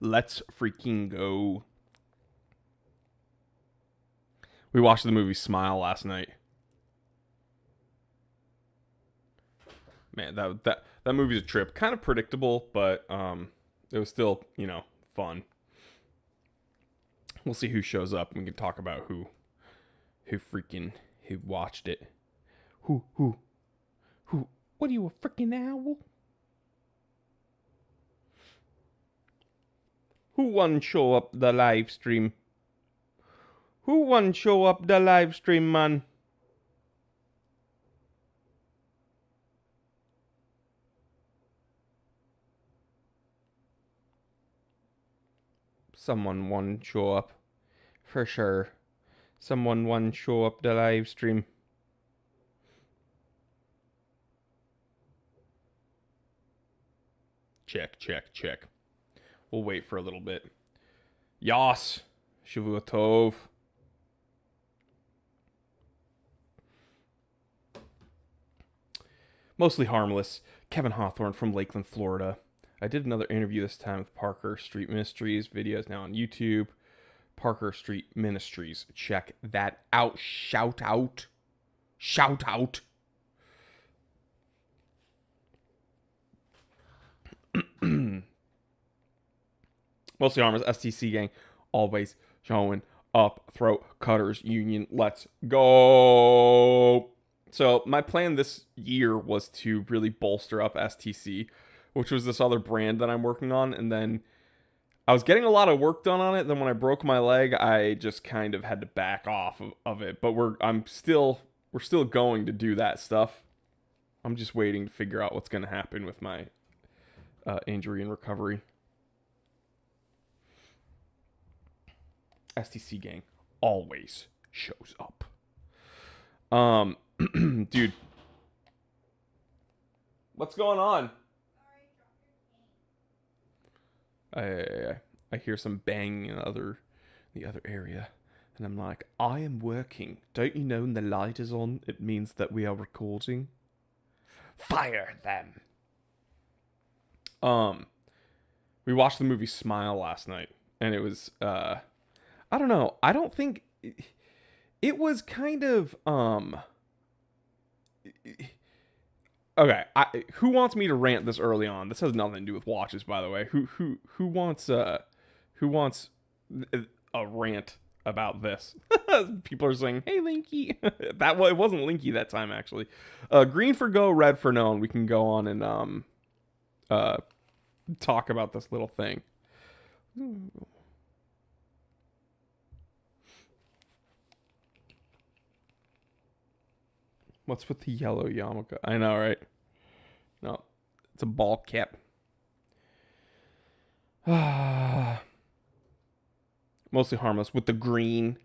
Let's freaking go. We watched the movie Smile last night. Man, that movie's a trip. Kind of predictable, but it was still, fun. We'll see who shows up and we can talk about who watched it. Who what are you, a freaking owl? Who won show up the live stream? Who won show up the live stream, man? Someone won show up. For sure. Someone won show up the live stream. Check. We'll wait for a little bit. Yas. Shavua Tov. Mostly harmless. Kevin Hawthorne from Lakeland, Florida. I did another interview this time with Parker Street Ministries. Videos now on YouTube. Parker Street Ministries. Check that out. Shout out. Mostly harmless. STC gang. Always showing up. Throat Cutters Union. Let's go. So my plan this year was to really bolster up STC, which was this other brand that I'm working on. And then I was getting a lot of work done on it. Then when I broke my leg, I just kind of had to back off of it. But we're still going to do that stuff. I'm just waiting to figure out what's going to happen with my injury and recovery. STC gang always shows up. Dude, what's going on? I hear some banging in the other area, and I'm like, I am working. Don't you know when the light is on, it means that we are recording? Fire them. We watched the movie Smile last night, and it was I don't know. I don't think it was kind of okay. Who wants me to rant this early on? This has nothing to do with watches, by the way. Who wants a rant about this? People are saying, "Hey, Linky." It wasn't Linky that time actually. Green for go, red for no, and we can go on and talk about this little thing. What's with the yellow yarmulke? I know, right? No, it's a ball cap. Mostly harmless with the green.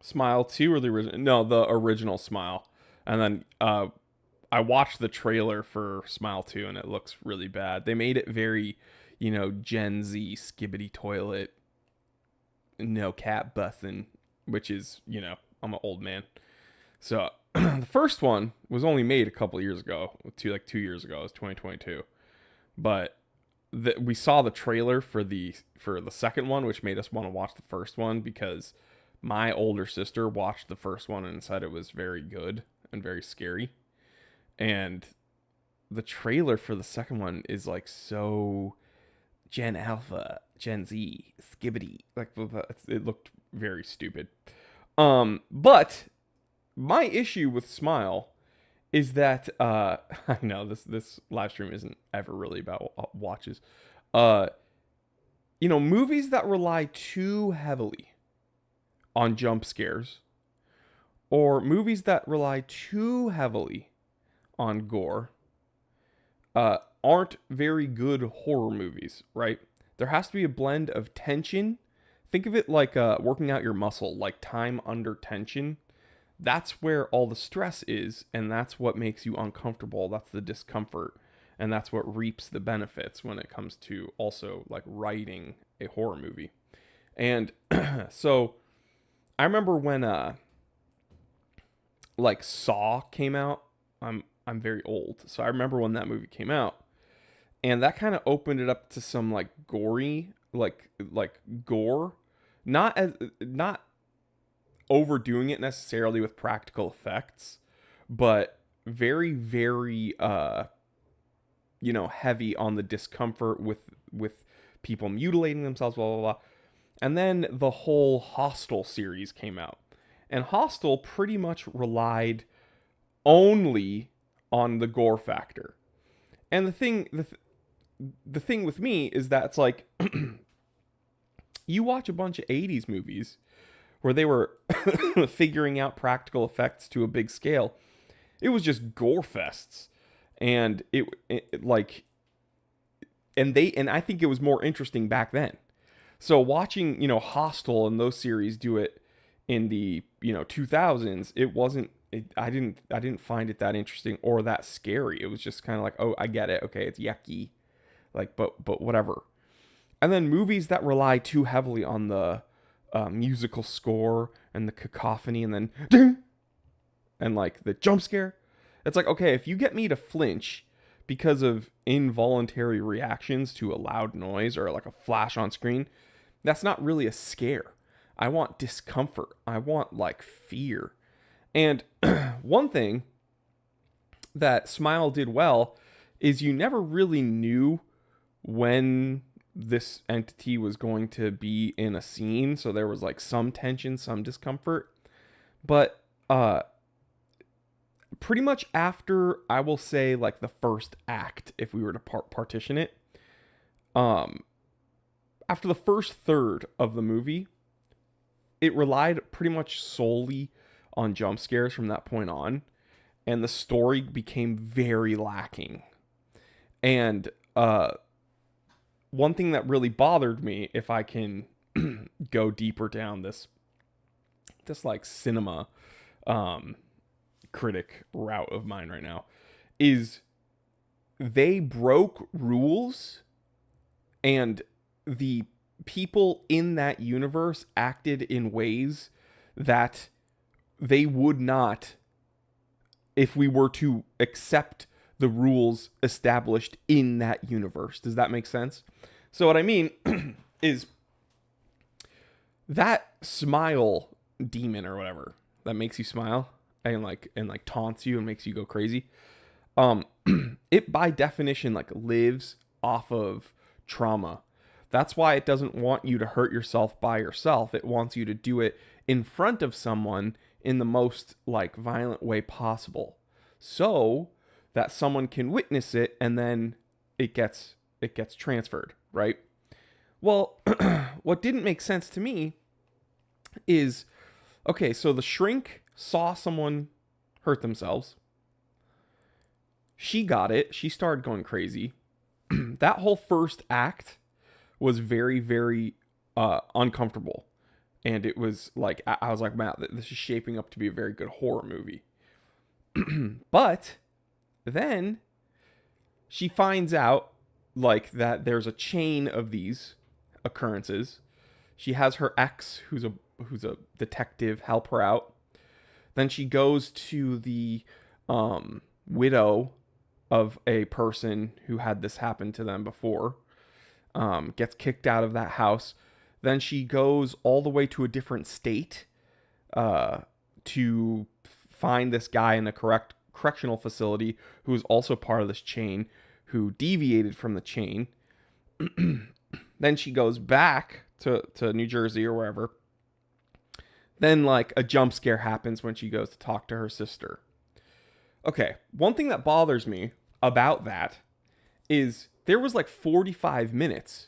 Smile 2 or the original? No, the original Smile. And then I watched the trailer for Smile 2 and it looks really bad. They made it very, Gen Z skibbity toilet. No cat bussin', which is, I'm an old man. So the first one was only made a couple of years ago, 2 years ago. It was 2022. But we saw the trailer for the second one, which made us want to watch the first one because my older sister watched the first one and said it was very good and very scary. And the trailer for the second one is like so Gen Alpha, Gen Z, skibbity. Like it looked very stupid. But my issue with Smile is that I know this live stream isn't ever really about watches. Movies that rely too heavily on jump scares, or movies that rely too heavily on gore, aren't very good horror movies, right? There has to be a blend of tension. Think of it like working out your muscle, like time under tension. That's where all the stress is, and that's what makes you uncomfortable. That's the discomfort, and that's what reaps the benefits when it comes to also like writing a horror movie. And so I remember when like Saw came out. I'm I'm very old, so I remember when that movie came out, and that kind of opened it up to some like gory, like gore, not overdoing it necessarily with practical effects, but very very heavy on the discomfort with people mutilating themselves, blah blah blah. And then the whole Hostel series came out, and Hostel pretty much relied only on the gore factor. And the thing with me is that it's like you watch a bunch of 80s movies where they were figuring out practical effects to a big scale. It was just gore fests. And it like and I think it was more interesting back then. So watching, Hostel and those series do it in the, 2000s, I didn't find it that interesting or that scary. It was just kind of like, "Oh, I get it. Okay, it's yucky." Like but whatever. And then movies that rely too heavily on the musical score and the cacophony and then ding, and like the jump scare. It's like, okay, if you get me to flinch because of involuntary reactions to a loud noise or like a flash on screen, that's not really a scare. I want discomfort. I want like fear. And one thing that Smile did well is you never really knew when this entity was going to be in a scene. So there was like some tension, some discomfort. But pretty much after, I will say, like the first act, if we were to partition it, after the first third of the movie, it relied pretty much solely on jump scares from that point on, and the story became very lacking. And one thing that really bothered me, if I can go deeper down this like cinema critic route of mine right now, is they broke rules, and the people in that universe acted in ways that they would not if we were to accept the rules established in that universe. Does that make sense? So what I mean is that smile demon or whatever that makes you smile and like taunts you and makes you go crazy. It by definition like lives off of trauma. That's why it doesn't want you to hurt yourself by yourself. It wants you to do it in front of someone in the most like violent way possible, so that someone can witness it and then it gets transferred, right? Well, what didn't make sense to me is, okay, so the shrink saw someone hurt themselves. She got it. She started going crazy. That whole first act was very, very uncomfortable. And it was like, I was like, man, this is shaping up to be a very good horror movie. But then she finds out like that there's a chain of these occurrences. She has her ex, who's a detective, help her out. Then she goes to the widow of a person who had this happen to them before. Gets kicked out of that house. Then she goes all the way to a different state to find this guy in a correctional facility who is also part of this chain, who deviated from the chain. Then she goes back to New Jersey or wherever. Then like a jump scare happens when she goes to talk to her sister. Okay, one thing that bothers me about that is there was like 45 minutes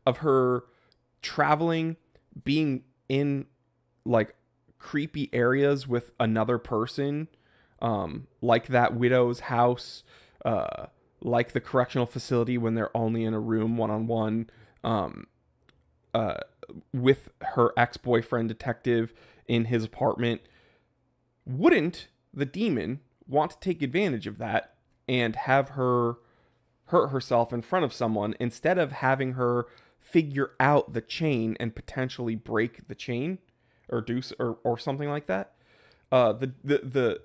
of her traveling, being in like creepy areas with another person, like that widow's house, like the correctional facility when they're only in a room one-on-one, with her ex-boyfriend detective in his apartment. Wouldn't the demon want to take advantage of that and have her hurt herself in front of someone instead of having her figure out the chain and potentially break the chain or do or something like that? The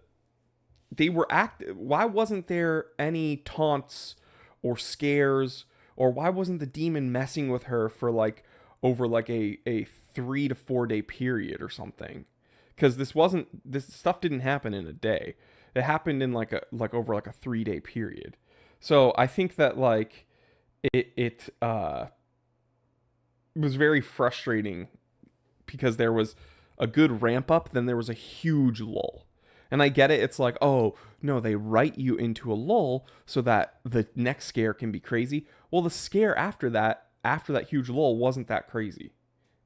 they were why wasn't there any taunts or scares, or why wasn't the demon messing with her for like over like a 3 to 4 day period or something? Because this stuff didn't happen in a day. It happened in like over like a 3 day period. So I think that like it was very frustrating because there was a good ramp up, then there was a huge lull. And I get it. It's like, oh, no, they write you into a lull so that the next scare can be crazy. Well, the scare after that huge lull wasn't that crazy.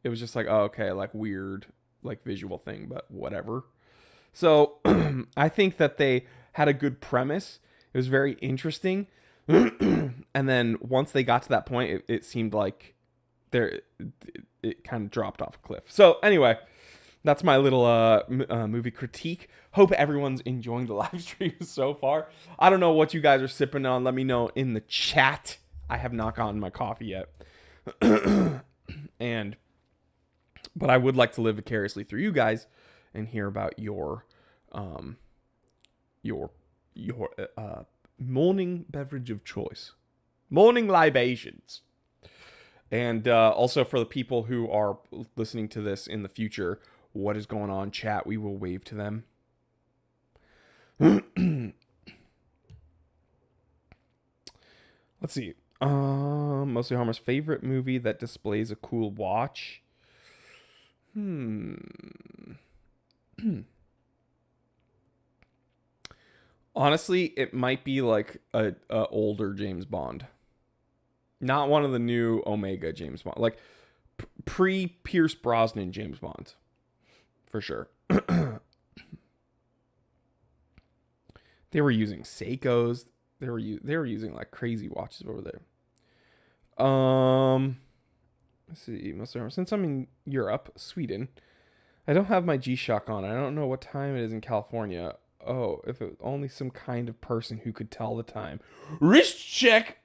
It was just like, oh, okay, like weird, like visual thing, but whatever. So I think that they had a good premise. It was very interesting. And then once they got to that point, it seemed like it kind of dropped off a cliff. So anyway, that's my little movie critique. Hope everyone's enjoying the live stream so far. I don't know what you guys are sipping on. Let me know in the chat. I have not gotten my coffee yet. But I would like to live vicariously through you guys and hear about your morning beverage of choice, morning libations. And also for the people who are listening to this in the future, what is going on, chat? We will wave to them. Let's see. Mostly Harmer's favorite movie that displays a cool watch. Honestly, it might be like a older James Bond. Not one of the new Omega James Bond. Like pre-Pierce Brosnan James Bond. For sure. They were using Seikos. They were using like crazy watches over there. Let's see. Since I'm in Europe, Sweden, I don't have my G-Shock on. I don't know what time it is in California. Oh, if it was only some kind of person who could tell the time. Wrist check.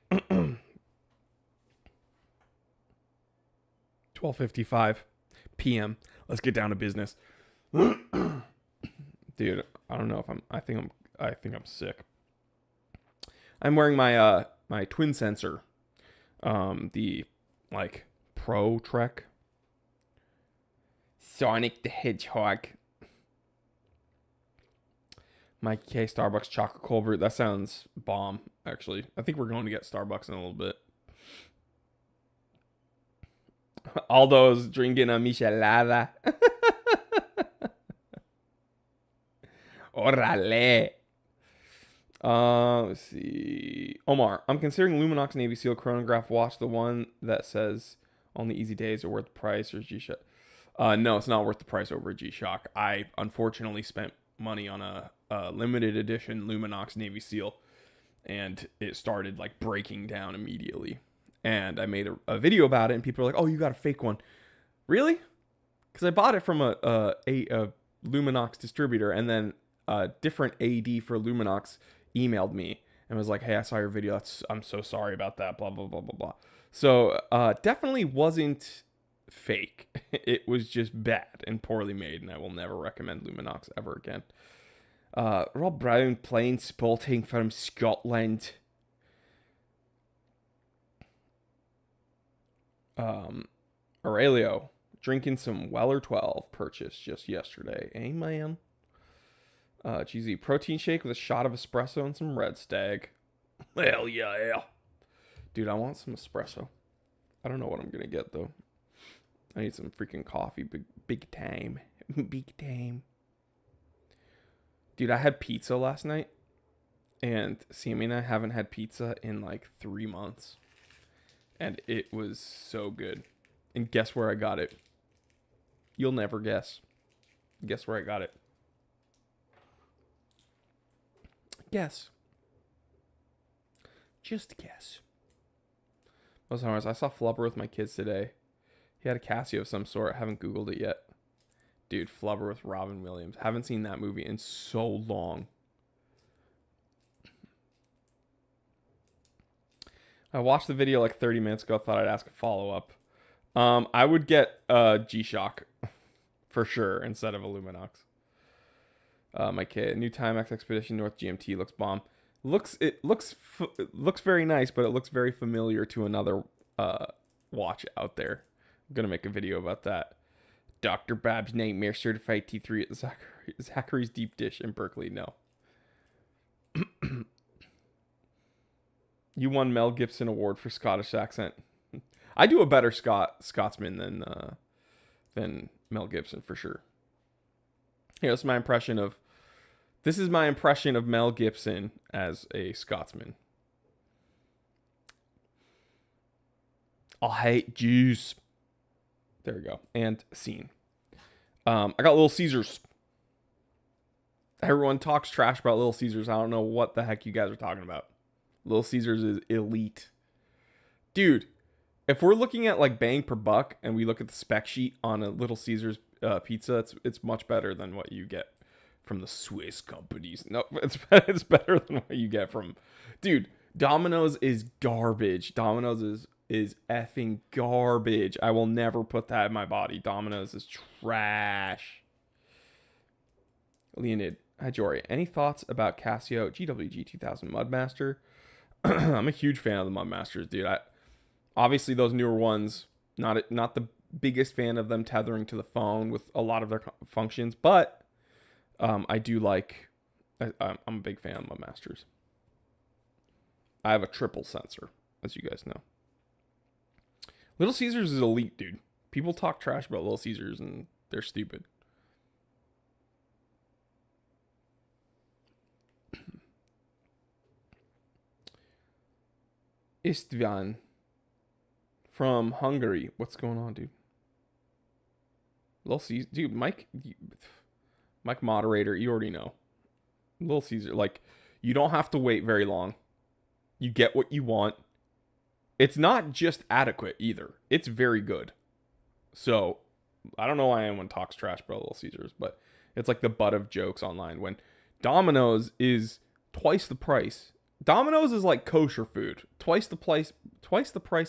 12:55 p.m. Let's get down to business. Dude, I don't know if I think I'm sick. I'm wearing my my twin sensor. The like Pro Trek Sonic the Hedgehog. Mike K Starbucks chocolate cold brew. That sounds bomb, actually. I think we're going to get Starbucks in a little bit. Aldo's drinking a michelada. Orale. Let's see. Omar, I'm considering Luminox Navy SEAL chronograph watch, the one that says only easy days are worth the price, or G-Shock. No, it's not worth the price over a G-Shock. I unfortunately spent money on a limited edition Luminox Navy SEAL, and it started like breaking down immediately. And I made a video about it, and people are like, "Oh, you got a fake one?" Really? Because I bought it from a Luminox distributor, and then a different AD for Luminox emailed me and was like, "Hey, I saw your video. I'm so sorry about that. Blah blah blah blah blah." So definitely wasn't fake. It was just bad and poorly made, and I will never recommend Luminox ever again. Rob Brown playing sporting from Scotland. Aurelio drinking some Weller 12 purchased just yesterday. Amen. GZ protein shake with a shot of espresso and some Red Stag. Hell yeah. Dude, I want some espresso. I don't know what I'm gonna get though. I need some freaking coffee. Big time. Big time. Dude, I had pizza last night. And Sammy and I haven't had pizza in like 3 months. And it was so good. And guess where I got it? You'll never guess. Guess where I got it? Guess. Just guess. I saw Flubber with my kids today. He had a Casio of some sort. I haven't Googled it yet. Dude, Flubber with Robin Williams. Haven't seen that movie in so long. I watched the video like 30 minutes ago. Thought I'd ask a follow-up. I would get G-Shock for sure instead of a Luminox. My kid, new Timex Expedition North GMT looks bomb. It looks very nice, but it looks very familiar to another watch out there. I'm gonna make a video about that. Dr. Bab's Nightmare Certified T3 at Zachary's Deep Dish in Berkeley. No. You won Mel Gibson Award for Scottish accent. I do a better Scotsman than Mel Gibson for sure. Yeah, this is my impression of Mel Gibson as a Scotsman. I hate Jews. There we go. And scene. I got Little Caesars. Everyone talks trash about Little Caesars. I don't know what the heck you guys are talking about. Little Caesars is elite. Dude, if we're looking at like bang per buck and we look at the spec sheet on a Little Caesars pizza, it's much better than what you get from the Swiss companies. No, it's better than what you get from... Dude, Domino's is garbage. Domino's is effing garbage. I will never put that in my body. Domino's is trash. Leonid, hi Jory. Any thoughts about Casio GWG 2000 Mudmaster? I'm a huge fan of the Mudmasters, dude. Obviously those newer ones, not the biggest fan of them tethering to the phone with a lot of their functions, but I do like. I'm a big fan of Mudmasters. I have a triple sensor, as you guys know. Little Caesars is elite, dude. People talk trash about Little Caesars and they're stupid. Istvan from Hungary. What's going on, dude? Little Caesar, dude. Mike moderator, you already know. Little Caesar, like, you don't have to wait very long. You get what you want. It's not just adequate either. It's very good. So, I don't know why anyone talks trash about Little Caesars, but it's like the butt of jokes online when Domino's is twice the price. Domino's is like kosher food. Twice the price,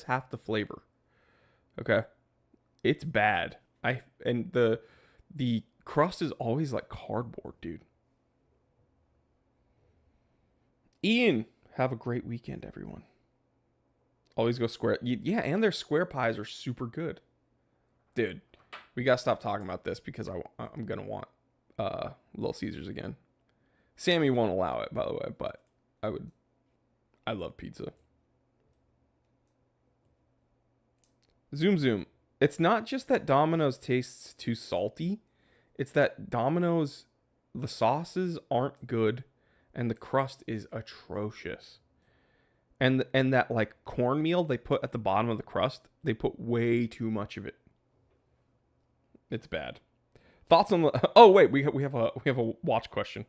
half the flavor. Okay? It's bad. And the crust is always like cardboard, dude. Ian, have a great weekend, everyone. Always go square. Yeah, and their square pies are super good. Dude, we gotta stop talking about this because I'm gonna want Little Caesars again. Sammy won't allow it, by the way, but I would. I love pizza. Zoom. It's not just that Domino's tastes too salty. It's that Domino's, the sauces aren't good and the crust is atrocious. And that like cornmeal they put at the bottom of the crust, they put way too much of it. It's bad. Thoughts on the... Oh, wait, we have a watch question.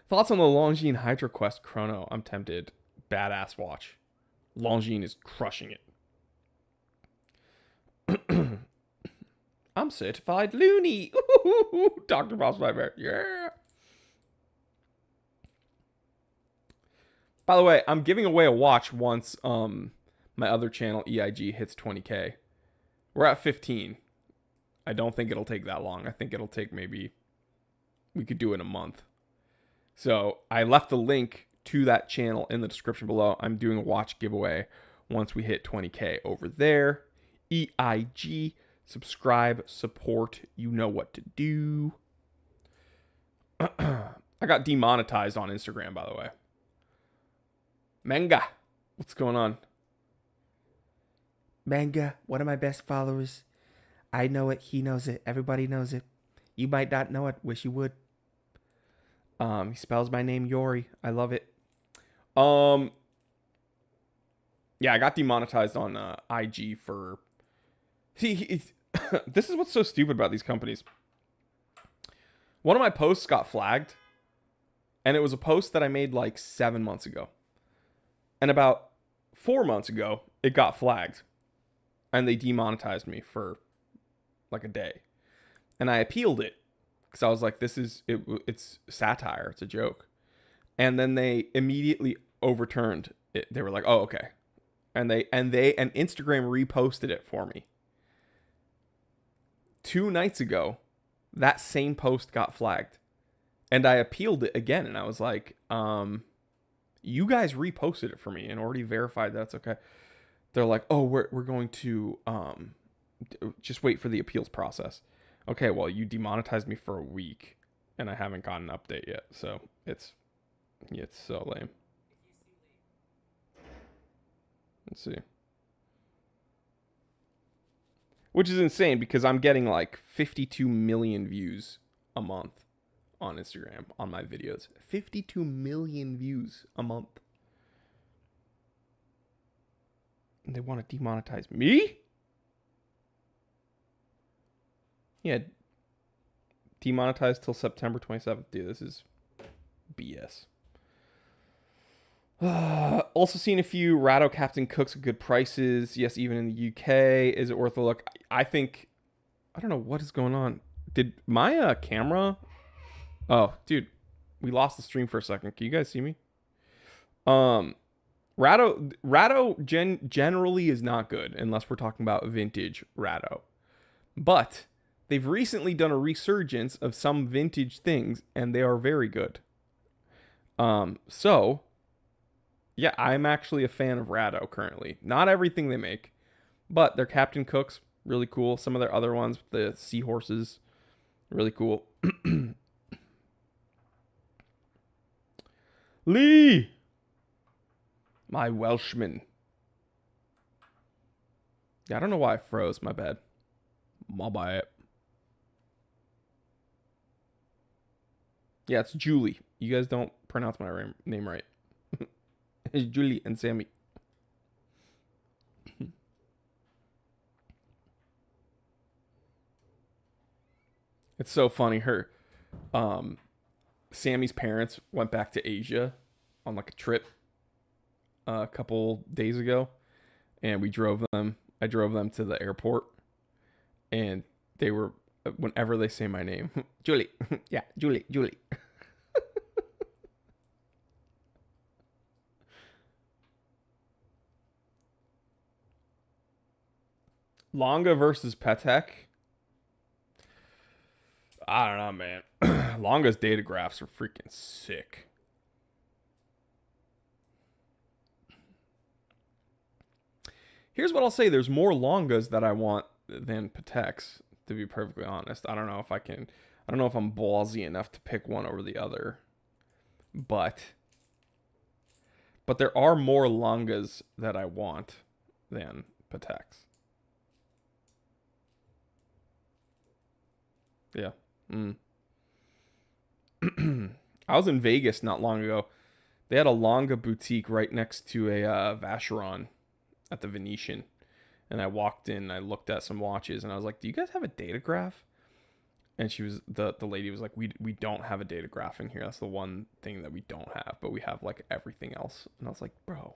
Thoughts on the Longines Hydro Quest Chrono? I'm tempted. Badass watch. Longines is crushing it. I'm certified loony. Dr. Bob's Nightmare. Yeah. By the way, I'm giving away a watch once my other channel, EIG, hits 20K. We're at 15. I don't think it'll take that long. I think it'll take maybe... We could do it in a month. So I left the link to that channel in the description below. I'm doing a watch giveaway once we hit 20K over there. EIG, subscribe, support. You know what to do. I got demonetized on Instagram, by the way. Manga, what's going on? Manga, one of my best followers. I know it. He knows it. Everybody knows it. You might not know it. Wish you would. He spells my name Yori. I love it. Yeah, I got demonetized on IG for... See, this is what's so stupid about these companies. One of my posts got flagged, and it was a post that I made like 7 months ago. And about 4 months ago, it got flagged, and they demonetized me for like a day. And I appealed it because I was like, it's satire, it's a joke. And then they immediately overturned it. They were like, oh, okay. And Instagram reposted it for me. 2 nights ago, that same post got flagged. And I appealed it again, and I was like, you guys reposted it for me and already verified that's okay. They're like, oh, we're going to just wait for the appeals process. Okay, well, you demonetized me for a week, and I haven't gotten an update yet, so it's so lame. Let's see. Which is insane because I'm getting like 52 million views a month on Instagram on my videos. 52 million views a month. And they want to demonetize me? Yeah. Demonetized till September 27th. Dude, this is BS. Also seen a few Ratto Captain Cooks at good prices. Yes, even in the UK. Is it worth a look? I think, I don't know what is going on. Did my camera? Oh, dude, we lost the stream for a second. Can you guys see me? Ratto generally is not good unless we're talking about vintage Ratto. But they've recently done a resurgence of some vintage things, and they are very good. So yeah, I'm actually a fan of Ratto currently. Not everything they make, but their Captain Cooks, really cool. Some of their other ones, the seahorses, really cool. Lee! My Welshman. Yeah, I don't know why I froze. My bad. I'll buy it. Yeah, it's Julie. You guys don't pronounce my name right. It's Julie and Sammy. It's so funny. Sammy's parents went back to Asia on like a trip a couple days ago, and I drove them to the airport, and they were, whenever they say my name, Julie, yeah, Julie. Longa versus Patek. I don't know, man. Longa's data graphs are freaking sick. Here's what I'll say: there's more Longas that I want than Pateks, to be perfectly honest. I don't know if I can. I don't know if I'm ballsy enough to pick one over the other, but there are more Longas that I want than Pateks. Yeah. I was in Vegas not long ago. They had a Longa boutique right next to a Vacheron at the Venetian. And I walked in, I looked at some watches, and I was like, "Do you guys have a data graph?" And she was the lady was like, "We don't have a data graph in here. That's the one thing that we don't have, but we have like everything else." And I was like, "Bro,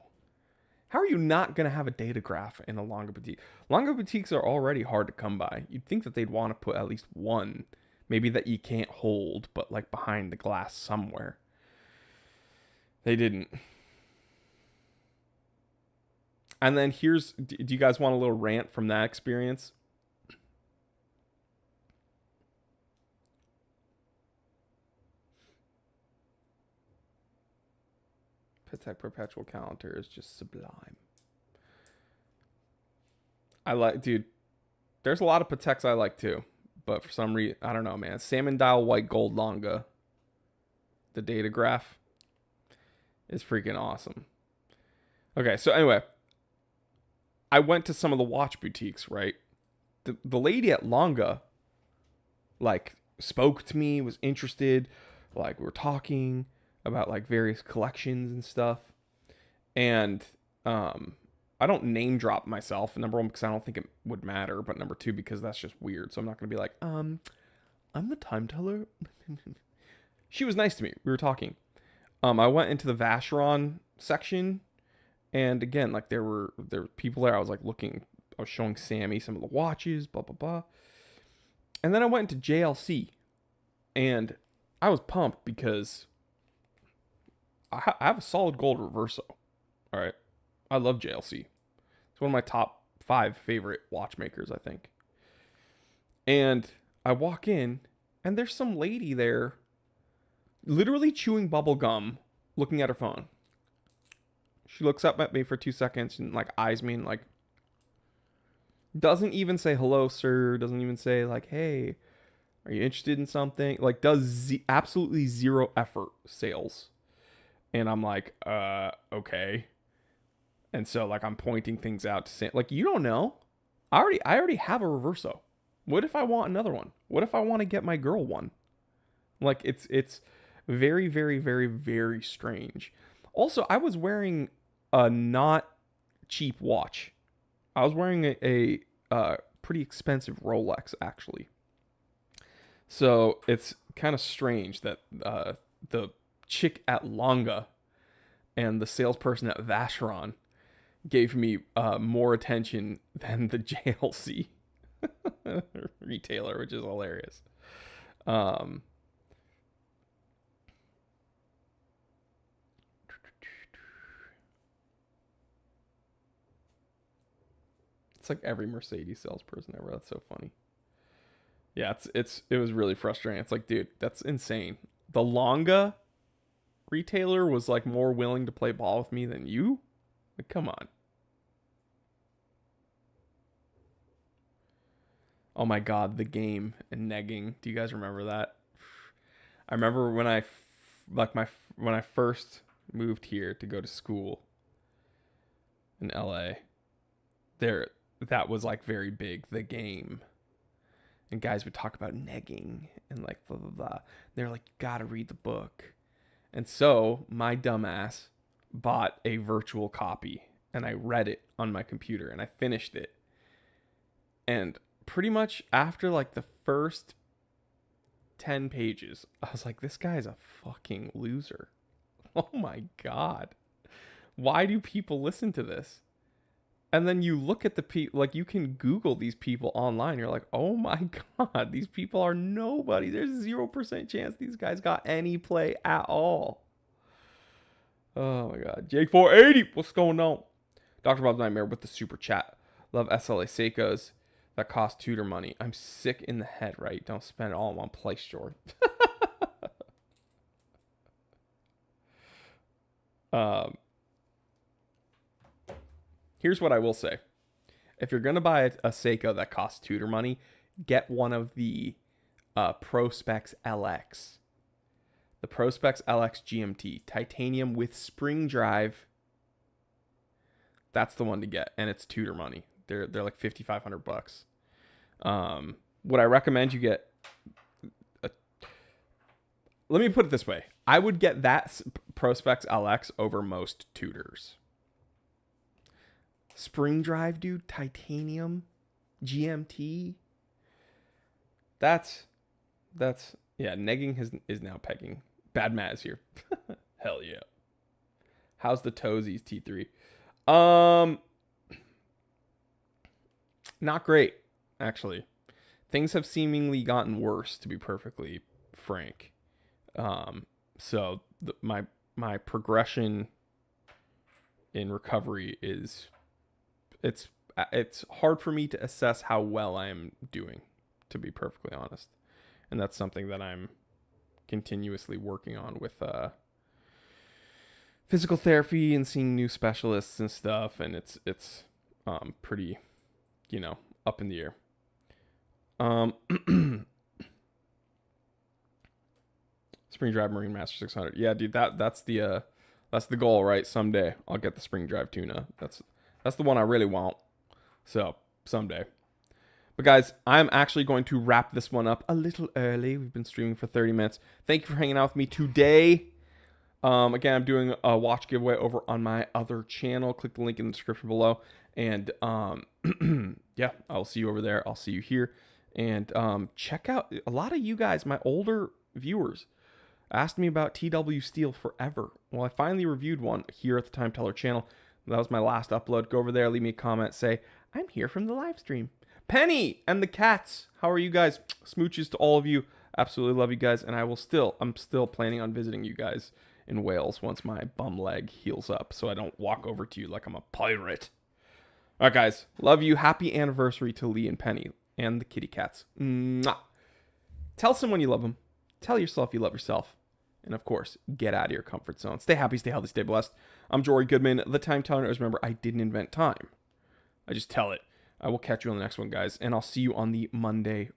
how are you not gonna have a data graph in a Longa boutique? Longa boutiques are already hard to come by. You'd think that they'd want to put at least one, maybe that you can't hold, but like behind the glass somewhere." They didn't. And then here's, do you guys want a little rant from that experience? Patek Perpetual Calendar is just sublime. I like, dude, there's a lot of Pateks I like too. But for some reason, I don't know, man. Salmon Dial White Gold Longa, the data graph, is freaking awesome. Okay, so anyway, I went to some of the watch boutiques, right? The lady at Longa, like, spoke to me, was interested. Like, we were talking about, like, various collections and stuff. And, I don't name drop myself, number one, because I don't think it would matter, but number two, because that's just weird. So I'm not going to be like, I'm the time teller. She was nice to me. We were talking. I went into the Vacheron section, and again, like there were people there. I was like looking, I was showing Sammy some of the watches, blah blah blah. And then I went into JLC, and I was pumped because I have a solid gold reverso. All right, I love JLC. It's one of my top 5 favorite watchmakers, I think. And I walk in, and there's some lady there literally chewing bubble gum, looking at her phone. She looks up at me for 2 seconds and like eyes me and like doesn't even say hello, sir. Doesn't even say like, hey, are you interested in something? Like does absolutely zero effort sales. And I'm like, okay. And so like I'm pointing things out to say like you don't know. I already have a Reverso. What if I want another one? What if I want to get my girl one? Like it's very, very, very, very strange. Also, I was wearing a not cheap watch. I was wearing a pretty expensive Rolex actually. So it's kind of strange that the chick at Longa and the salesperson at Vacheron gave me more attention than the JLC retailer, which is hilarious. Um, it's like every Mercedes salesperson ever. That's so funny. Yeah, it was really frustrating. It's like, dude, that's insane. The Longa retailer was like more willing to play ball with me than you. Like, come on. Oh my god, the game and negging. Do you guys remember that? I remember when when I first moved here to go to school in LA. There that was like very big, the game. And guys would talk about negging and like blah blah blah. They're like, you gotta read the book. And so my dumbass bought a virtual copy and I read it on my computer and I finished it. And pretty much after like the first 10 pages, I was like, this guy's a fucking loser. Oh my god. Why do people listen to this? And then you look at the people, like you can Google these people online. You're like, oh my god, these people are nobody. There's 0% chance these guys got any play at all. Oh my god. Jake 480, what's going on? Dr. Bob's Nightmare with the super chat. Love SLA Seikos that cost tutor money. I'm sick in the head, right? Don't spend it all in one place, Jordan. Here's what I will say. If you're going to buy a Seiko that costs tutor money, get one of the Prospex LX. The Prospex LX GMT. Titanium with spring drive. That's the one to get. And it's tutor money. They're like $5,500. Would I recommend you get... Let me put it this way. I would get that Prospex LX over most tutors. Spring drive, dude. Titanium. GMT. That's yeah, negging is now pegging. Bad Matt is here. Hell yeah. How's the Toesies T3? Not great, actually. Things have seemingly gotten worse, to be perfectly frank. So my progression in recovery is it's hard for me to assess how well I am doing, to be perfectly honest. And that's something that I'm continuously working on with physical therapy and seeing new specialists and stuff, and it's pretty, up in the air. Spring Drive Marine Master 600. Yeah, dude, that's the goal, right? Someday I'll get the Spring Drive tuna. That's the one I really want. So, someday. But guys, I'm actually going to wrap this one up a little early. We've been streaming for 30 minutes. Thank you for hanging out with me today. Again, I'm doing a watch giveaway over on my other channel. Click the link in the description below. And yeah, I'll see you over there. I'll see you here. And check out a lot of you guys, my older viewers, asked me about TW Steel forever. Well, I finally reviewed one here at the Time Teller channel. That was my last upload. Go over there, leave me a comment, say, I'm here from the live stream. Penny and the cats, how are you guys? Smooches to all of you. Absolutely love you guys. And I'm still planning on visiting you guys in Wales once my bum leg heals up, so I don't walk over to you like I'm a pirate. All right, guys. Love you. Happy anniversary to Lee and Penny and the kitty cats. Mwah. Tell someone you love them. Tell yourself you love yourself. And of course, get out of your comfort zone. Stay happy, stay healthy, stay blessed. I'm Jory Goodman, the Time Teller. Remember, I didn't invent time. I just tell it. I will catch you on the next one, guys, and I'll see you on the Monday